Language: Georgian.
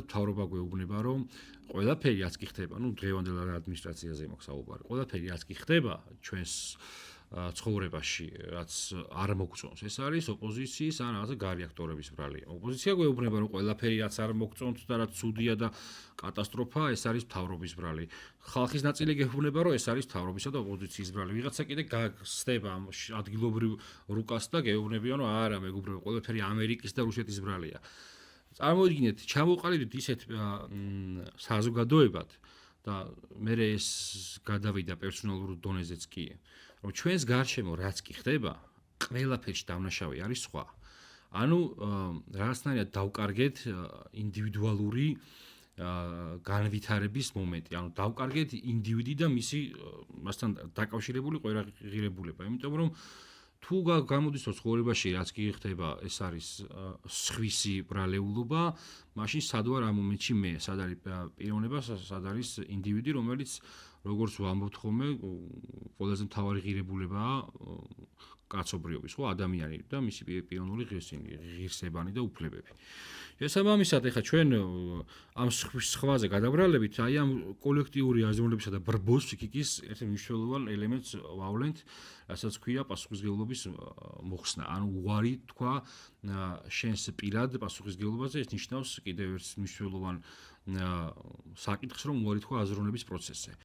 მთავრობა გვეუბნება, რომ ყველაფერი რაც კი ხდება, დღევანდელ ადმინისტრაციაზე მაქვს საუბარი, ყველაფერი რაც კი ხდება ჩვენს ცხოვრებაში, რაც არ მოგწონს, ეს არის ოპოზიციის ან რაღაცა გარი აქტორების ბრალია. ოპოზიცია გვეუბნება, რომ ყველაფერი რაც არ მოგწონთ და რაც ცუდია და კატასტროფაა, ეს არის მთავრობის ბრალი. ხალხის ნაწილი გეუბნება, რომ ეს არის მთავრობისა და ოპოზიციის ბრალი. ვიღაცა კიდე გახსდება ამ ადგილობრივ რუკას და გეუბნებიან, რომ არა, მეგობრებო, ყველაფერი ამერიკის და რუსეთის ბრალია. წარმოიდგინეთ, ჩამოყალიბდით ისეთ საზოგადოებად და მე ეს გადავიდა პერსონალურ დონეზეც კი, რომ ჩვენს გარშემო რაც კი ხდება, ყველაფერში დამნაშავე არის სხვა. ანუ რაღაცნაირად დავკარგეთ ინდივიდუალური განვითარების მომენტი, ანუ დავკარგეთ ინდივიდი და მისი მასთან დაკავშირებული ყველა ღირებულება, იმიტომ რომ თუ გამოდის რომ ცხოვრებაში რაც კი ხდება, ეს არის სხვისი ბრალეულობა, მაშინ სად ვარ ამ მომენტში მე, სად არის პიროვნება, სად არის ინდივიდი, რომელიც როგორც ვამბობთ ხოლმე, ყველაზე მთავარი ღირებულებაა კაცობრიობის, ხო, ადამიანი და მისი პიროვნული ღირსებანი და უფლებები. შესაბამისად, ეხლა ჩვენ ამ სხვაზე გადავრალებით, აი ამ კოლექტიური აზროვნებისა და ბრბოს ფიქიკის ერთ მნიშვნელოვან ელემენტს ვავლენთ, რასაც ქვია პასუხისმგებლობის მოხსნა. ანუ უარი თქვა შენს პირად პასუხისმგებლობაზე, ეს ნიშნავს კიდევ ერთ მნიშვნელოვან საკითხს, რომ უარი თქვა აზროვნების პროცესზე.